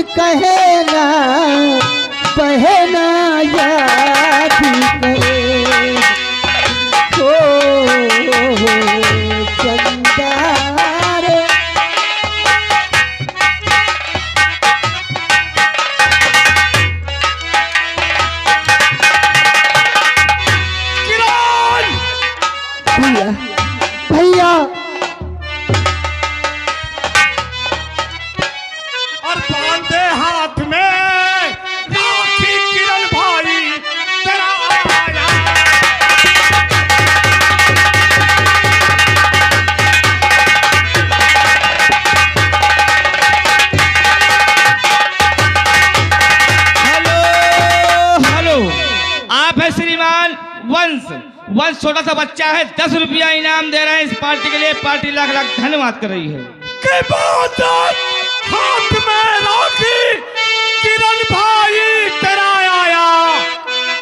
कहे ना बहना याद करे चंदा रे। भैया भैया और बांधे हाथ में राखी किरण भाई तेरा आया। हेलो हेलो, आप है श्रीमान वंश। वंश छोटा सा बच्चा है, 10 रुपया इनाम दे रहे हैं इस पार्टी के लिए। पार्टी लाख लाख धन्यवाद कर रही है। के बाद हाथ में राखी किरण भाई तेरा आया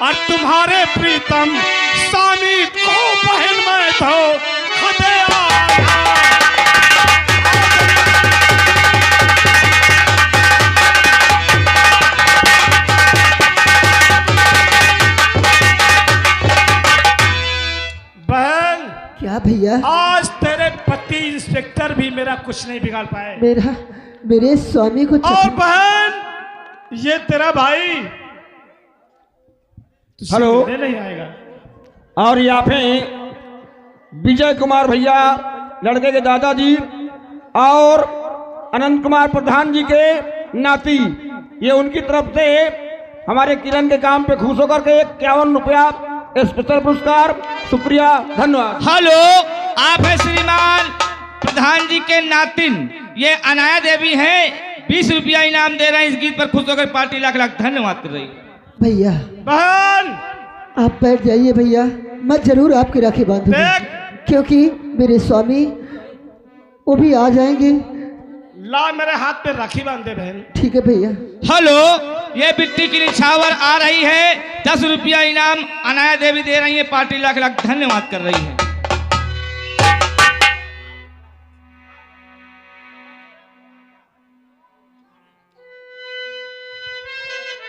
और तुम्हारे प्रीतम स्वामी को बहन में तो खदे आया। बहन क्या भैया? आज तेरे पति इंस्पेक्टर भी मेरा कुछ नहीं बिगाड़ पाए। मेरे स्वामी को और बहन ये तेरा भाई हेलो नहीं आएगा। और यहाँ पे विजय कुमार भैया लड़के के दादाजी और अनंत कुमार प्रधान जी के नाती, ये उनकी तरफ से हमारे किरण के काम पे खुश होकर के 51 रुपया स्पेशल पुरस्कार। शुक्रिया, धन्यवाद। हेलो, आप है श्रीमान प्रधान जी के नातिन, ये अनाया देवी हैं। 20 रुपया इनाम दे रहे हैं इस गीत पर खुश होकर। पार्टी लाख लाख धन्यवाद कर रही है। भैया बहन आप बैठ जाइए भैया, मैं जरूर आपकी राखी बांधूंगी, देख क्योंकि मेरे स्वामी वो भी आ जाएंगे। ला मेरे हाथ पे राखी बांध दे बहन। ठीक है भैया। हेलो, ये बिट्टी की निछावर आ रही है। 10 रुपया इनाम अनाया देवी दे रही है। पार्टी लाख लाख धन्यवाद कर रही है।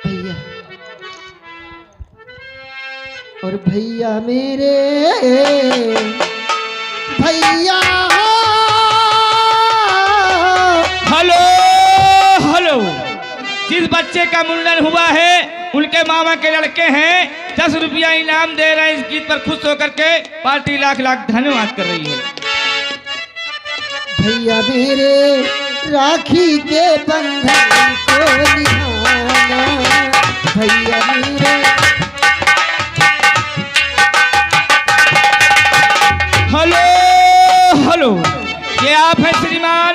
भैया और भैया मेरे भैया हेलो हेलो, जिस बच्चे का मुंडन हुआ है उनके मामा के लड़के हैं। 10 रुपया इनाम दे रहे हैं इस गीत पर खुश होकर के। पार्टी लाख लाख धन्यवाद कर रही है। भैया मेरे राखी के बंधन को निभाना। भैया मेरे हेलो हेलो, ये आप है श्रीमान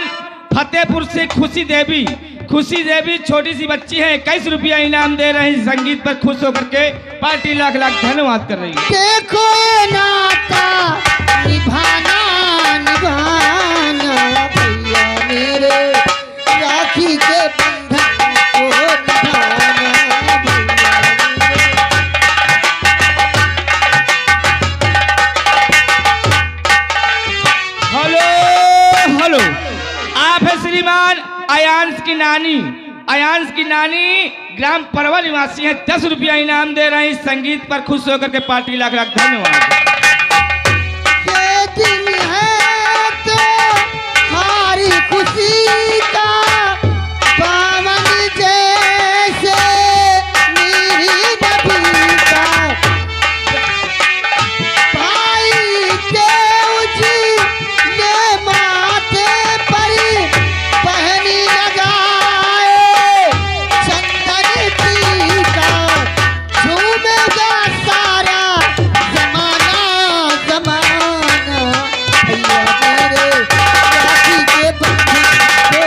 फतेहपुर से खुशी देवी। खुशी देवी छोटी सी बच्ची है। 21 रुपया इनाम दे रहे हैं संगीत पर खुश होकर के। पार्टी लाख लाख धन्यवाद कर रही है। देखो ये नाता निभाना निभाना। भैया मेरे राखी के बंधन को निभाना। हेलो हेलो, आप है श्रीमान अयांश की नानी। अयांश की नानी ग्राम परवा निवासी है। 10 रुपया इनाम दे रहे हैं इस संगीत पर खुश होकर के। पार्टी लाख लाख धन्यवाद। ये दिन है तो हमारी खुशी का पावन जैसे मेरी नबी का। भाई के उजले माथे पर पहनी लगाए चंदन टीका। झूमेगा सारा जमाना जमाना। भैया मेरे राखी के बंधन को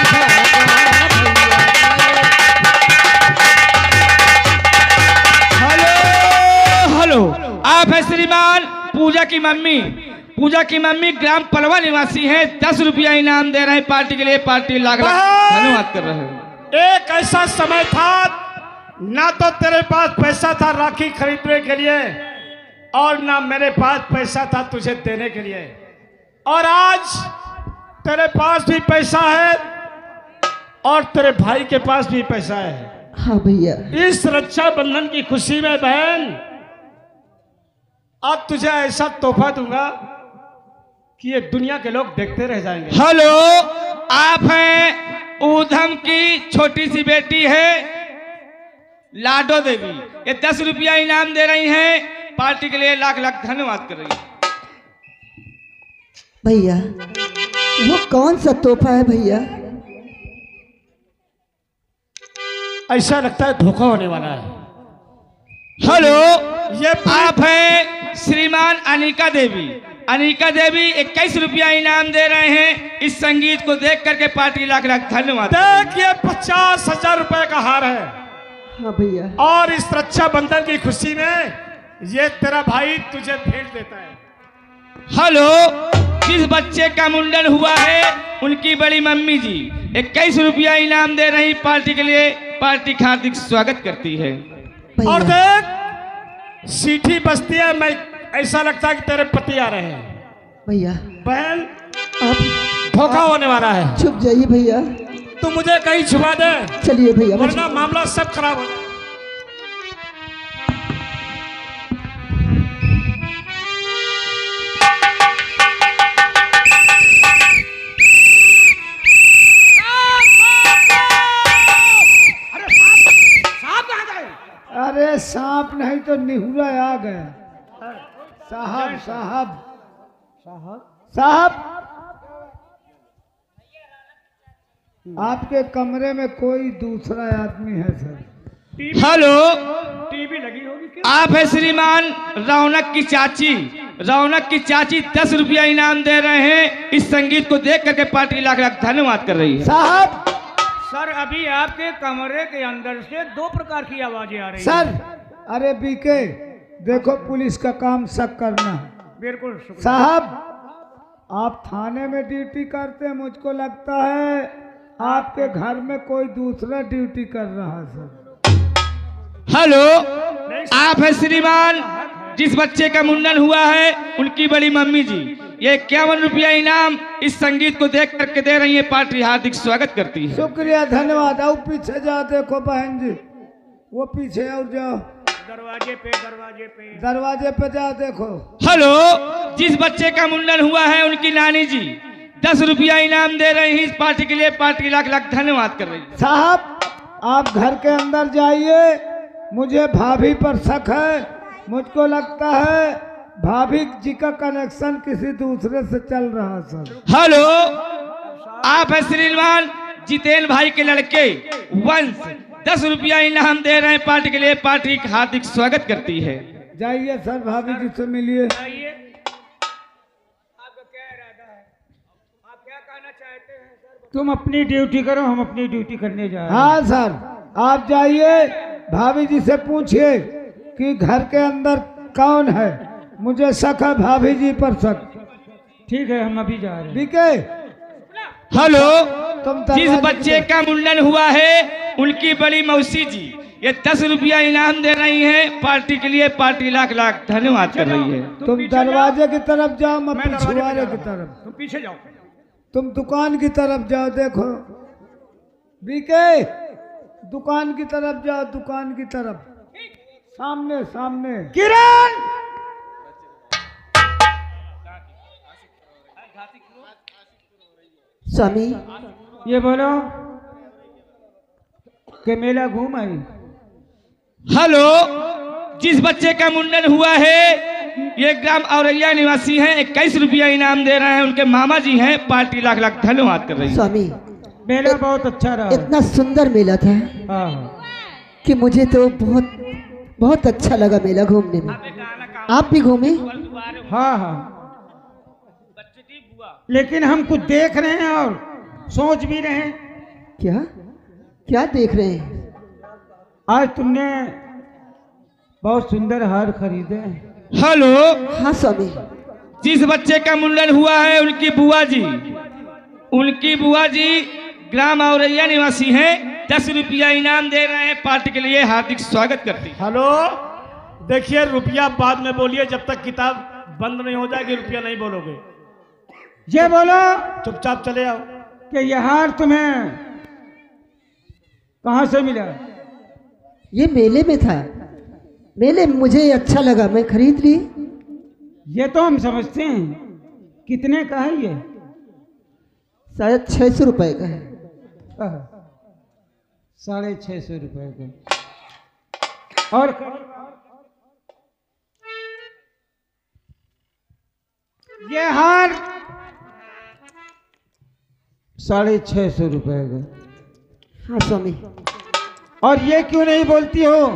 निभाना। हेलो हेलो, आप है श्रीमान पूजा की मम्मी। पूजा की मम्मी ग्राम पलवा निवासी है। 10 रुपया इनाम दे रहे हैं पार्टी के लिए। पार्टी लाख लाख धन्यवाद कर रहे हैं। एक ऐसा समय था ना तो तेरे पास पैसा था राखी खरीदने के लिए और ना मेरे पास पैसा था तुझे देने के लिए। और आज तेरे पास भी पैसा है और तेरे भाई के पास भी पैसा है। हाँ भैया। इस रक्षाबंधन की खुशी में बहन अब तुझे ऐसा तोहफा दूंगा कि ये दुनिया के लोग देखते रह जाएंगे। हेलो, आप हैं ऊधम की छोटी सी बेटी है लाडो देवी। ये 10 रुपया इनाम दे रही हैं, पार्टी के लिए लाख लाख धन्यवाद कर रही है। भैया वो कौन सा तोहफा है भैया? ऐसा लगता है धोखा होने वाला है। हेलो, ये आप हैं श्रीमान अनिका देवी। अनिका देवी 21 रुपया इनाम दे रहे हैं। इस संगीत को देख करके पार्टी लाख लाख धन्यवाद। देख, ये 50,000 रुपए का हार है। हाँ भैया। और इस रक्षाबंधन की खुशी में ये तेरा भाई तुझे भेंट देता है। हेलो, जिस बच्चे का मुंडन हुआ है उनकी बड़ी मम्मी जी 21 रुपया इनाम दे रही पार्टी के लिए। पार्टी का हार्दिक स्वागत करती है। और देख, सीटी बजती है, मैं ऐसा लगता है कि तेरे पति आ रहे हैं। भैया बहन आप धोखा होने वाला है। छुप जाइए भैया। तू मुझे कहीं छुपा दे, चलिए भैया। वरना मामला सब खराब हो जाए। अरे सांप नहीं तो निहुरा आ गया। साहब साहब साहब साहब, आपके कमरे में कोई दूसरा आदमी है सर। हेलो, टीवी लगी होगी क्या? आप है श्रीमान रौनक की चाची। रौनक की चाची 10 रुपया इनाम दे रहे हैं। इस संगीत को देख करके पार्टी लाख लाख धन्यवाद कर रही है। साहब सर, अभी आपके कमरे के अंदर से 2 प्रकार की आवाजें आ रही सर, अरे बीके देखो, पुलिस का काम शक करना है। बिल्कुल शुक्रिया। साहब आप थाने में ड्यूटी करते हैं, मुझको लगता है आपके घर में कोई दूसरा ड्यूटी कर रहा है सर। हेलो, आप है श्रीमान जिस बच्चे का मुंडन हुआ है उनकी बड़ी मम्मी जी। ये 51 रुपया इनाम इस संगीत को देख करके दे रही है। पार्टी हार्दिक स्वागत करती है। शुक्रिया, धन्यवाद। आओ पीछे जाओ, देखो बहन जी, वो पीछे और जाओ, दरवाजे पे दरवाजे पे जाओ, देखो। हेलो, जिस बच्चे का मुंडन हुआ है उनकी नानी जी 10 रुपया इनाम दे रही है। इस पार्टी के लिए पार्टी लाख लाख धन्यवाद कर रही है। साहब आप घर के अंदर जाइए, मुझे भाभी पर शक है। मुझको लगता है भाभी जी का कनेक्शन किसी दूसरे से चल रहा है सर। हेलो, आप है श्रीमान जितेन भाई के लड़के वंश 10 रुपया इनाम दे रहे हैं पार्टी के लिए। पार्टी का हार्दिक स्वागत करती है। जाइए सर, भाभी जी से मिलिए। आपका क्या इरादा है? आप क्या कहना चाहते हैं सर? तुम अपनी ड्यूटी करो, हम अपनी ड्यूटी करने जा रहे हैं। हाँ सर, आप जाइए, भाभी जी से पूछिए कि घर के अंदर कौन है। मुझे शक है भाभी जी पर शक। ठीक है, हम अभी जा रहे हैं। बीके हेलो, तुम जिस बच्चे का मुंडन हुआ है उनकी बड़ी मौसी जी ये 10 रुपया इनाम दे रही हैं। पार्टी के लिए पार्टी लाख लाख धन्यवाद कर रही है। तुम दरवाजे की तरफ जाओ, मैं पिछवाड़े की तरफ। तुम पीछे जाओ। तुम दुकान की तरफ जाओ, देखो बीके, दुकान की तरफ जाओ, दुकान की तरफ, सामने सामने। किरण, स्वामी ये बोलो कि मेला घूम आई। हेलो, जिस बच्चे का मुंडन हुआ है ये ग्राम औरैया निवासी हैं। 21 रुपया इनाम दे रहे हैं। उनके मामा जी हैं। पार्टी लाख लाख धन्यवाद कर रही है। स्वामी मेला बहुत अच्छा रहा। इतना सुंदर मेला था हाँ, कि मुझे तो बहुत बहुत अच्छा लगा मेला घूमने में। आप भी घूमे? हाँ हाँ, लेकिन हम कुछ देख रहे हैं और सोच भी रहे हैं। क्या क्या देख रहे हैं? आज तुमने बहुत सुंदर हार खरीदे हैं। हेलो, हाँ स्वामी। जिस बच्चे का मुंडन हुआ है उनकी बुआ जी ग्राम औरैया निवासी हैं। 10 रुपया इनाम दे रहे हैं। पार्टी के लिए हार्दिक स्वागत करती है। हेलो, देखिए रुपया बाद में बोलिए, जब तक किताब बंद नहीं हो जाएगी रुपया नहीं बोलोगे। ये बोलो चुपचाप चले आओ। कि यह हार तुम्हें कहाँ से मिला? ये मेले में था, मेले में मुझे अच्छा लगा, मैं खरीद ली। ये तो हम समझते हैं, कितने का है ये? शायद 600 रुपए का है। 650 रुपए का। और ये हार 650 रुपए का। हाँ स्वामी। और ये क्यों नहीं बोलती हो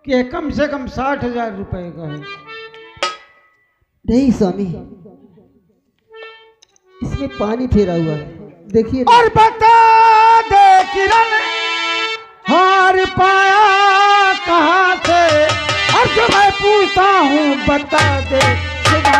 कि ये कम से कम 60,000 रुपए का है? नहीं स्वामी, इसमें पानी फेरा हुआ है, देखिए। और बता दे किरण, हार पाया कहाँ से? और जो मैं पूछता हूँ बता दे सुबह।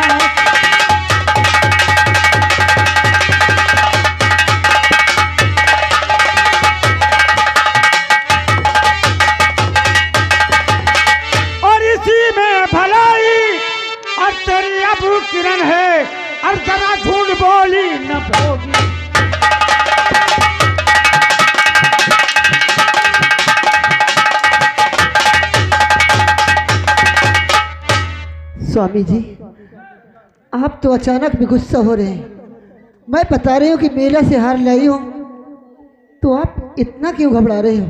और इसी में भलाई और तेरी अब किरण है, और जरा झूठ बोली न होगी। स्वामी जी, आप तो अचानक भी गुस्सा हो रहे हैं। मैं बता रही हूँ कि मेला से हार लाई हूँ, तो आप इतना क्यों घबरा रहे हो?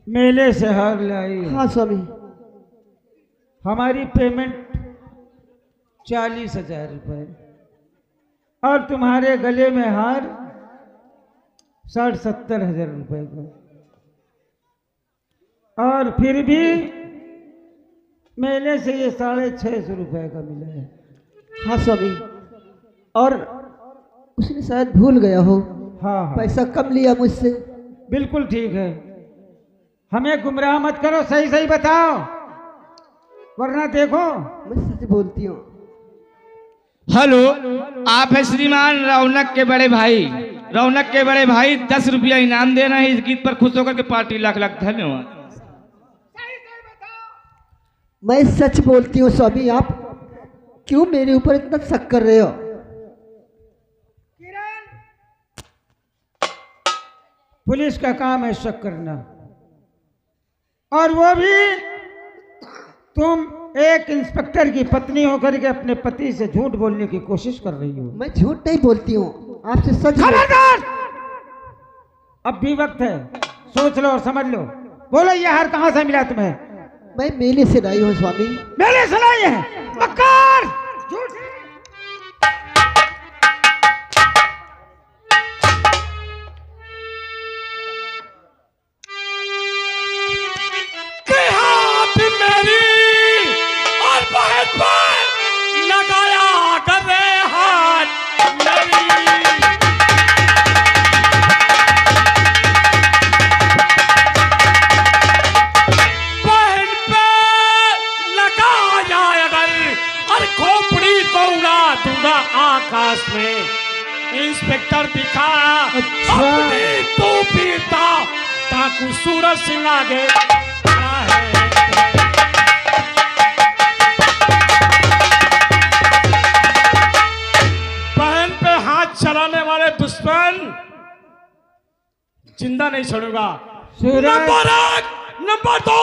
मेले से हार लाई? हाँ स्वामी। हमारी पेमेंट 40,000 रुपए, और तुम्हारे गले में हार 60-70 हजार रुपए का, और फिर भी मेले से ये 650 रुपए का मिला है। हाँ स्वामी, और उसने शायद भूल गया हो। हाँ हाँ, पैसा कम लिया मुझसे। बिल्कुल ठीक है। हमें गुमराह मत करो, सही सही बताओ, वरना देखो। मैं सच बोलती हूँ। हेलो, आप है श्रीमान रौनक के बड़े भाई। रौनक के बड़े भाई 10 रुपया इनाम दे रहे हैं। इस गीत पर खुश होकर के पार्टी लाख लाख धन्यवाद। मैं सच बोलती हूँ स्वामी, आप क्यों मेरे ऊपर इतना शक कर रहे हो? पुलिस का काम है शक करना, और वो भी तुम एक इंस्पेक्टर की पत्नी होकर के अपने पति से झूठ बोलने की कोशिश कर रही हो। मैं झूठ नहीं बोलती हूँ, आपसे सच। खबरदार! अब भी वक्त है, सोच लो और समझ लो। बोलो, ये हार कहाँ से मिला तुम्हें? मैं मेले से लाई हूँ स्वामी। मेले से लाई है? मक्कार! झूठ! लगाया कर हाथ बहन पे लगाया अगर, और खोपड़ी को उड़ा दूंगा आकाश में। इंस्पेक्टर दिखा अपनी तो पीता ताकू सूरज सिंह आगे खड़ा है। चलाने वाले दुश्मन जिंदा नहीं छोड़ूंगा। Number 1, number 2।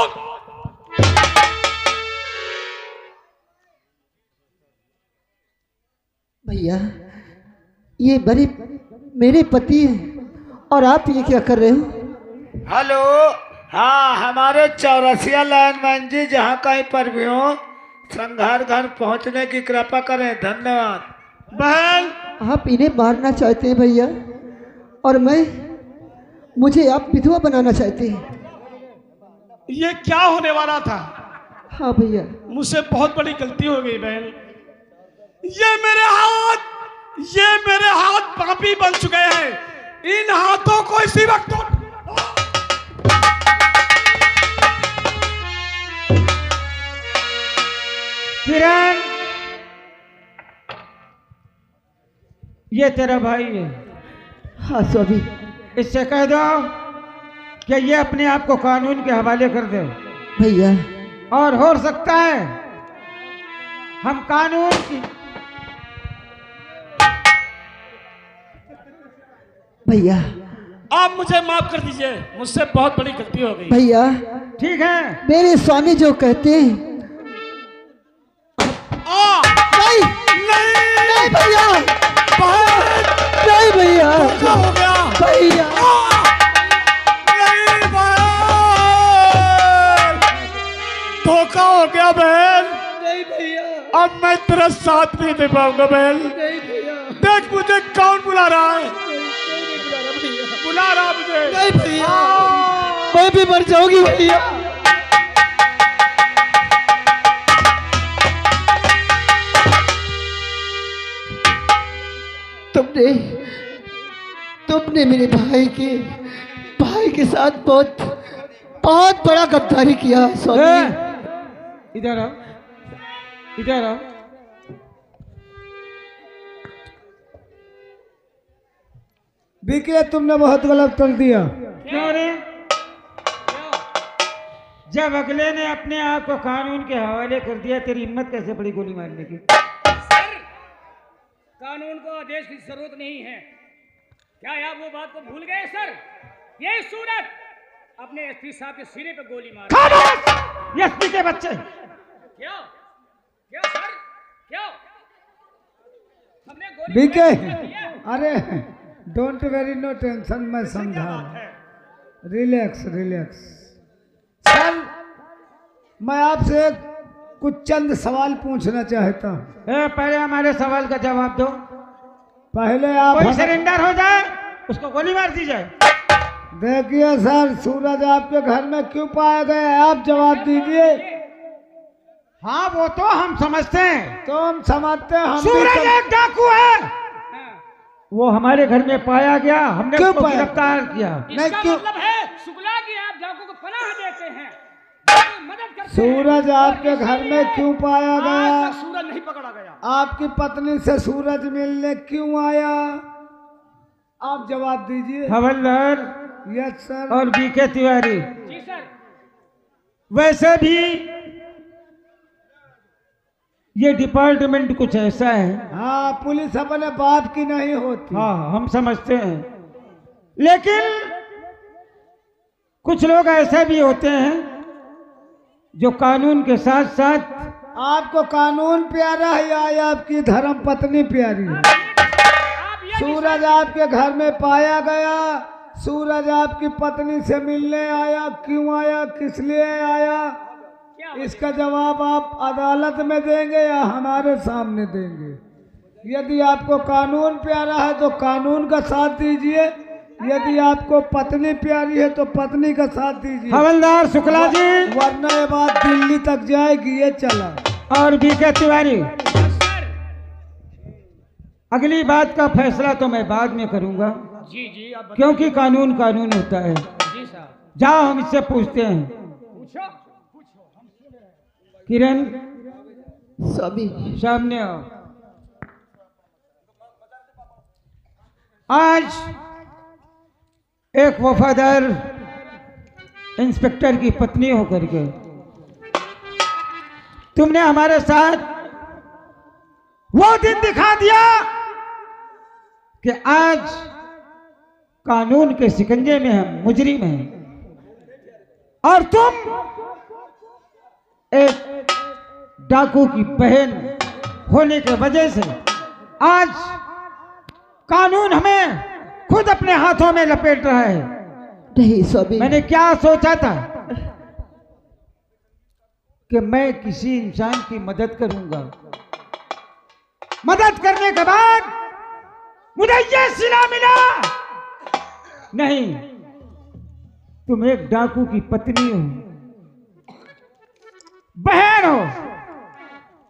भैया, ये बड़े मेरे पति हैं, और आप ये क्या कर रहे हो? हेलो, हाँ, हमारे चौरसिया लाइनमैन जी जहाँ कहीं पर भी हो, संघार घर पहुँचने की कृपा करें, धन्यवाद। बहन, आप इन्हें मारना चाहते हैं भैया, और मुझे आप विधवा बनाना चाहते हैं। ये क्या होने वाला था? हाँ भैया, मुझसे बहुत बड़ी गलती हो गई बहन। ये मेरे हाथ पापी बन चुके हैं। इन हाथों को इसी वक्त किरण, ये तेरा भाई है। हाँ स्वामी। इससे कह दो कि ये अपने आप को कानून के हवाले कर दे भैया। और हो सकता है हम कानून की। भैया, आप मुझे माफ कर दीजिए, मुझसे बहुत बड़ी गलती हो गई। भैया ठीक है, मेरे स्वामी जो कहते हैं। नहीं नहीं भैया, नहीं भैया, क्या हो गया भैया, नहीं बहन, धोखा हो गया बहन। नहीं भैया, अब मैं तेरा साथ नहीं दे पाऊंगा बहन। नहीं भैया, देख मुझे कौन बुला रहा है, बुला रहा मुझे। नहीं भैया, मैं भी मर जाऊंगी भैया। तुमने मेरे भाई के साथ बहुत बड़ा गद्दारी किया स्वामी। इधर आओ, इधर आओ। बीके तुमने बहुत गलत कर दिया। क्यों रे? जब अगले ने अपने आप को कानून के हवाले कर दिया, तेरी हिम्मत कैसे पड़ी गोली मारने की? सर, कानून को आदेश की जरूरत नहीं है। क्या आप वो बात को भूल गए सर? ये सूरत अपने एसपी साहब के सीने पे गोली मार। एसपी के बच्चे, क्या क्या सर, क्या हमने गोली बीके, किया? अरे डोंट वेरी नो टेंशन, मैं समझा। Relax relax. सर, मैं आपसे कुछ चंद सवाल पूछना चाहता हूँ। पहले हमारे सवाल का जवाब दो। पहले आप कोई सरेंडर हो जाए उसको गोली मार दी जाए। देखिए सर, सूरज आपके घर में क्यों पाया गया, आप जवाब दीजिए। हाँ वो तो हम समझते हैं, तो हम समझते हैं। हम सूरज एक डाकू है, वो हमारे घर में पाया गया, हमने क्यों उसको पाया? गिरफ्तार किया। इसका मतलब है शुक्ला की आप डाकू को पनाह देते हैं, मदद करते हैं। सूरज आपके घर में क्यों पाया आज गया? तक सूरज नहीं पकड़ा गया। आपकी पत्नी से सूरज मिलने क्यों आया? आप जवाब दीजिए। हवलदार यस सर। और बीके तिवारी, जी सर। वैसे भी ये डिपार्टमेंट कुछ ऐसा है। हाँ, पुलिस अपने बाप की नहीं होती। हाँ हम समझते हैं, लेकिन कुछ लोग ऐसे भी होते हैं जो कानून के साथ साथ। आपको कानून प्यारा है या आपकी धर्म पत्नी प्यारी है? आप ये सूरज आपके घर में पाया गया, सूरज आपकी पत्नी से मिलने आया, क्यों आया, किस लिए आया? इसका जवाब आप अदालत में देंगे या हमारे सामने देंगे? यदि आपको कानून प्यारा है तो कानून का साथ दीजिए, यदि आपको पत्नी प्यारी है तो पत्नी का साथ दीजिए। हवलदार शुक्ला जी वरना ये बात दिल्ली तक जाएगी। ये चला। और बीके तिवारी, अगली बात का फैसला तो मैं बाद में करूंगा, जी जी आप क्योंकि कानून कानून होता है। जी साहब। जाओ हम इससे पूछते हैं। पूछो। किरण स्वामी, सामने आओ। आज एक वफादार इंस्पेक्टर की पत्नी होकर के तुमने हमारे साथ वो दिन दिखा दिया कि आज कानून के शिकंजे में हम मुजरिम हैं, और तुम एक डाकू की बहन होने के वजह से आज कानून हमें खुद अपने हाथों में लपेट रहा है। नहीं स्वामी, मैंने क्या सोचा था कि मैं किसी इंसान की मदद करूंगा, मदद करने के बाद मुझे ये सिला मिला। नहीं, तुम एक डाकू की पत्नी हो, बहन हो,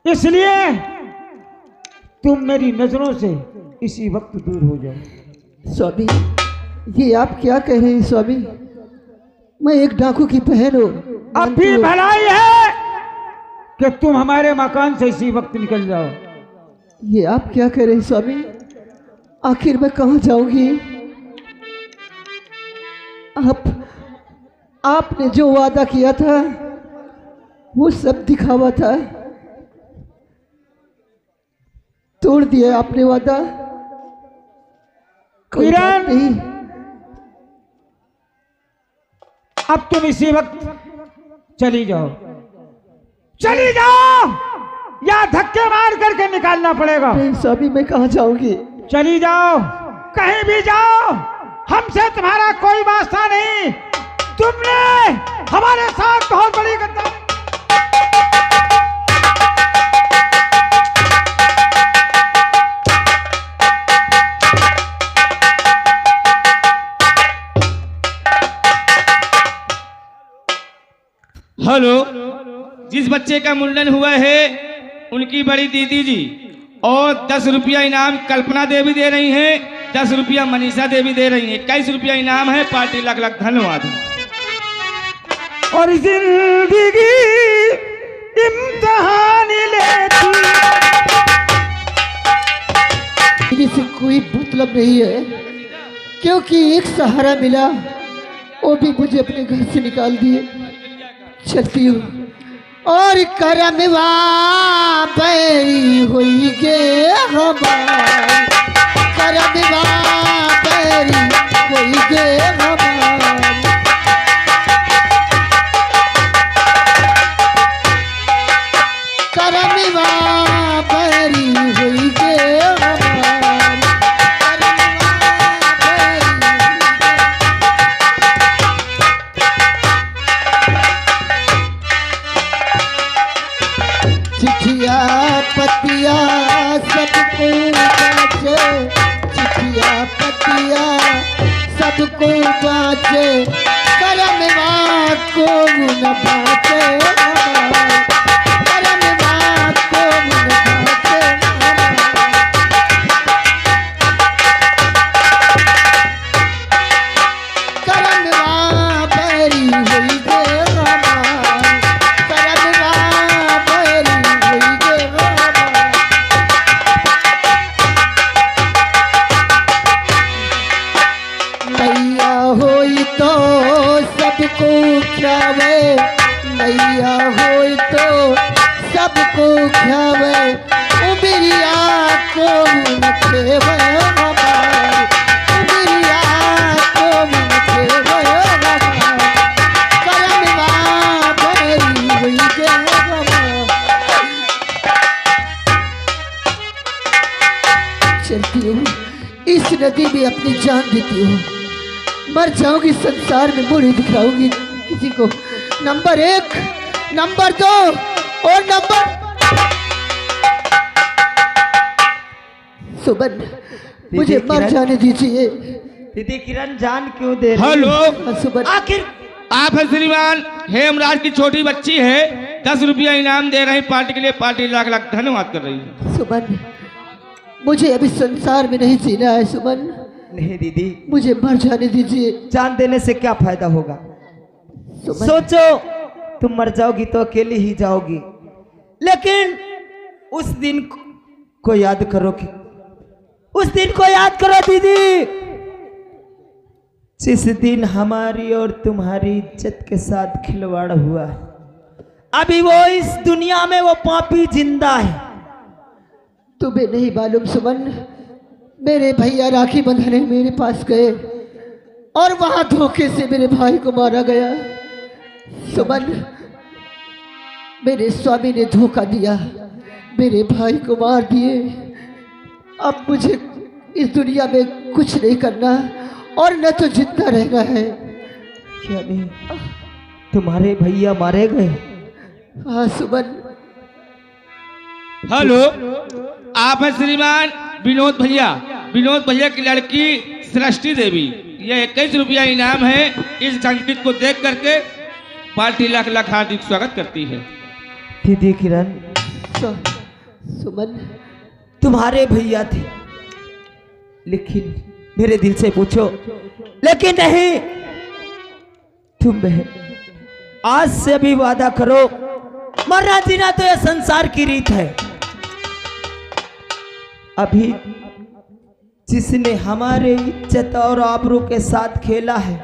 इसलिए तुम मेरी नजरों से इसी वक्त दूर हो जाओ। स्वामी, ये आप क्या कह रहे हैं स्वामी? मैं एक डाकू की बहन हूँ। अब भी भलाई है कि तुम हमारे मकान से इसी वक्त निकल जाओ। ये आप क्या कह रहे हैं स्वामी? आखिर मैं कहाँ जाऊंगी? आपने जो वादा किया था वो सब दिखावा था, तोड़ दिया आपने वादा। कोई बात किरण, नहीं। अब तुम इसी वक्त चली जाओ, चली जाओ, या धक्के मार करके निकालना पड़ेगा। स्वामी मैं कहाँ जाऊंगी? चली जाओ, कहीं भी जाओ, हमसे तुम्हारा कोई वास्ता नहीं। तुमने हमारे साथ बहुत बड़ी गद्दारी। हेलो, जिस बच्चे का मुंडन हुआ है उनकी बड़ी दीदी जी और 10 रुपया इनाम कल्पना देवी दे रही हैं, 10 रुपया मनीषा देवी दे रही हैं, 21 रुपया इनाम है। पार्टी लाख लाख धन्यवाद। और जिंदगी इम्तिहान लेती। दीदी से कोई मतलब नहीं है, क्योंकि एक सहारा मिला, वो भी मुझे अपने घर से निकाल दिए। चलती हूँ और करमवा बैरी हुई गे हमारी, करमवा बैरी हुई गे हमारी। करमवा बैरी हुई गे हमारी, चिट्ठिया पतिया सबको बाँचे, चिट्ठिया पतिया सबको बाँचे, करमवा को न बाँचे हमारी, करमवा को न बाँचे हमारी। करमवा बैरी हुई गे हमारी, करमवा बैरी हुई गे हमारी। नैया होई तो सबको ख्यावे, नैया होई तो सबको ख्यावे, उमरिया को न खेवे हमारी, उमरिया को न खेवे हमारी। करमवा बैरी हुई गे हमारी। चलती हूँ, इस नदी में अपनी जान देती हूँ, मर जाऊंगी संसार में, मुड़ी दिखलाऊंगी किसी को। नंबर 1, नंबर 2 और नंबर सुमन, मुझे मर जाने दीजिए। दीदी किरण जान क्यों दे रही? हेलो, सुमन, आखिर आप हैं श्रीमान हेमराज की छोटी बच्ची है, 10 रुपया इनाम दे रही पार्टी के लिए। पार्टी लाख लाख धन्यवाद कर रही है। सुमन, मुझे अभी संसार में नहीं जीना है सुमन, नहीं दीदी, मुझे मर जाने दीजिए। जान देने से क्या फायदा होगा? सुमन, सोचो, तुम मर जाओगी तो अकेली ही जाओगी, लेकिन उस दिन को याद करो, कि उस दिन को याद करो दीदी, जिस दिन हमारी और तुम्हारी इज्जत के साथ खिलवाड़ हुआ है। अभी वो इस दुनिया में वो पापी जिंदा है। तुम्हें नहीं मालूम सुमन, मेरे भैया राखी बंधने मेरे पास गए और वहां धोखे से मेरे भाई को मारा गया। सुमन, मेरे स्वामी ने धोखा दिया, मेरे भाई को मार दिए। अब मुझे इस दुनिया में कुछ नहीं करना और न तो जिंदा रहना है। यानी तुम्हारे भैया मारे गए? हाँ सुमन। हेलो, आप हैं श्रीमान विनोद भैया, विनोद भैया की लड़की सृष्टि देवी। ये 21 रुपया इनाम है। इस संगीत को देख करके पार्टी लाख लाख हार्दिक स्वागत करती है। दीदी किरण, सुमन, तुम्हारे भैया थे, लेकिन मेरे दिल से पूछो, लेकिन नहीं। तुम बहन, आज से भी वादा करो, मरना जीना तो यह संसार की रीत है। अभी जिसने हमारे इज्जत और आबरू के साथ खेला है,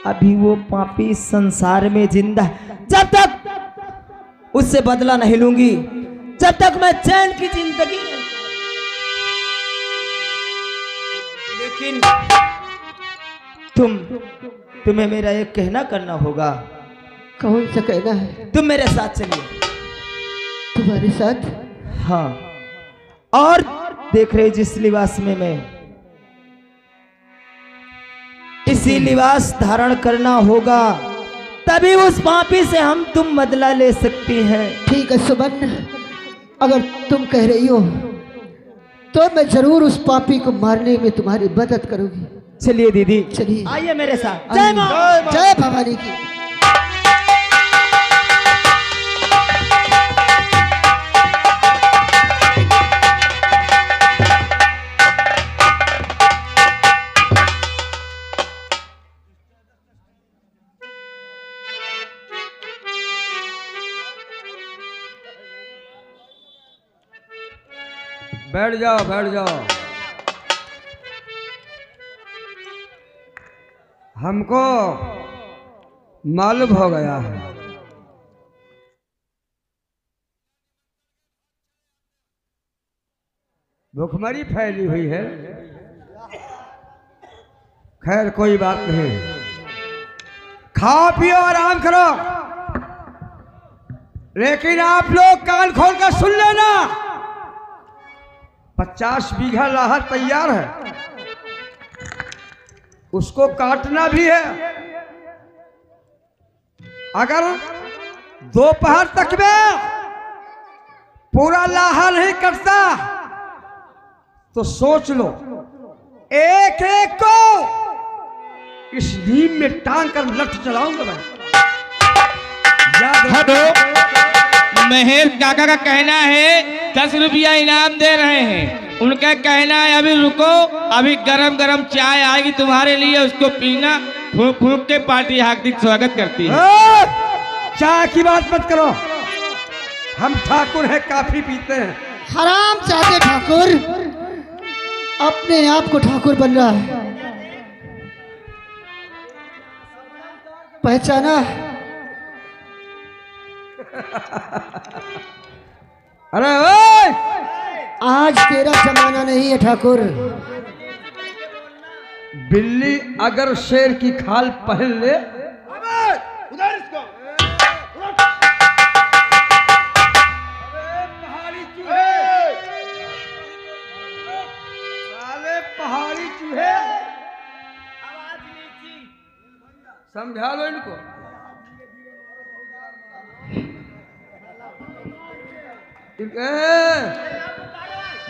अभी वो पापी संसार में जिंदा है। जब तक उससे बदला नहीं लूंगी, जब तक मैं चैन की जिंदगी। लेकिन तुम्हें मेरा एक कहना करना होगा। कौन सा कहना है? तुम मेरे साथ चलिए। तुम्हारे साथ? हाँ, और देख रहे जिस लिबास में मैं, इसी लिबास धारण करना होगा, तभी उस पापी से हम तुम बदला ले सकती हैं। ठीक है सुमन, अगर तुम कह रही हो तो मैं जरूर उस पापी को मारने में तुम्हारी मदद करूंगी। चलिए दीदी, चलिए आइए मेरे साथ। जय मां, जय भवानी की। बैठ जाओ, बैठ जाओ। हमको मालूम हो गया है भूखमरी फैली हुई है। खैर कोई बात नहीं, खाओ पियो आराम करो, लेकिन आप लोग कान खोल कर सुन लेना। 50 बीघा लाहर तैयार है, उसको काटना भी है। अगर दोपहर तक में पूरा लाहा नहीं कटता तो सोच लो, एक एक को इस नीम में टांग कर लठ चलाऊंगा मैं। याद रखो। महेश काका का कहना है 10 रुपया इनाम दे रहे हैं। उनका कहना है अभी रुको, अभी गरम गरम चाय आएगी तुम्हारे लिए, उसको पीना। फूंक फूंक के पार्टी हार्दिक स्वागत करती है। चाय की बात मत करो, हम ठाकुर हैं, काफी पीते हैं। हराम चाहते ठाकुर, अपने आप को ठाकुर बन रहा है। पहचाना? अरे ओए! आज तेरा जमाना नहीं है ठाकुर। बिल्ली अगर शेर की खाल पहन ले, उधर इसको। पहाड़ी चूहे, साले पहाड़ी चूहे, समझा लो इनको।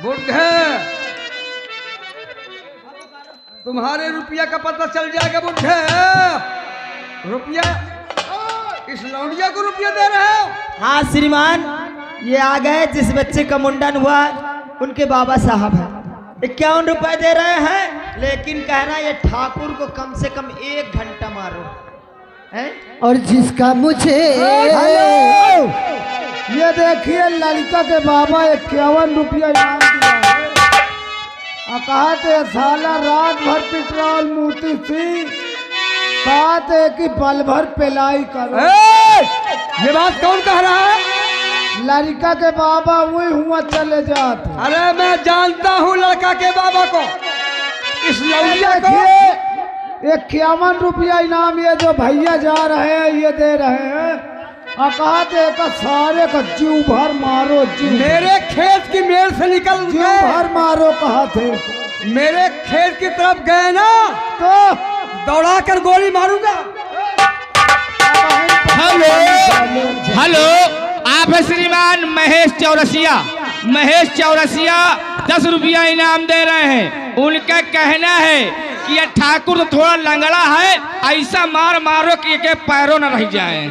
बुढ़े, तुम्हारे रुपया का पता चल जाएगा बुढ़े। रुपया, इस लौंडिया को रुपया दे रहे हो? हाँ श्रीमान, ये आ गए, जिस बच्चे का मुंडन हुआ उनके बाबा साहब हैं। 51 रुपए दे रहे हैं, लेकिन कह रहा है ये ठाकुर को कम से कम 1 घंटा मारो है? और जिसका मुझे ये देखिए, लड़का के बाबा 51 रुपया इनाम दिया है। कहा थे साला रात भर पेट्रोल मूर्ति थी, कहा थे कि पल भर पिलाई करो। ये बात कौन कह रहा है? लड़का के बाबा वही हुआ चले जाते। अरे मैं जानता हूँ लड़का के बाबा को, इस लौंडिया को। 51 रुपया इनाम ये जो भैया जा रहे हैं ये दे रहे हैं। कहा थे का सारे का जीव भर मारो, जीव मेरे खेत की मेल से निकल जीव भर मारो कहा थे। मेरे खेत की तरफ गए ना तो दौड़ा कर गोली मारूंगा। हेलो हेलो, आप है श्रीमान महेश चौरसिया। महेश चौरसिया 10 रुपया इनाम दे रहे हैं। उनका कहना है कि ये ठाकुर तो थोड़ा लंगड़ा है, ऐसा मार मारो कि के पैरों न रह जाए।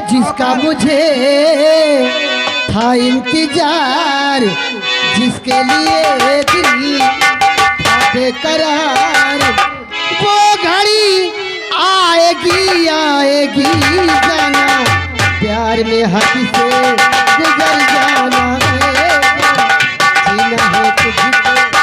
जिसका मुझे था इंतजार, जिसके लिए दिल था बेकरार, वो घड़ी आएगी आएगी जाना, प्यार में हद से गुजर जाना है, जीना है तुझको।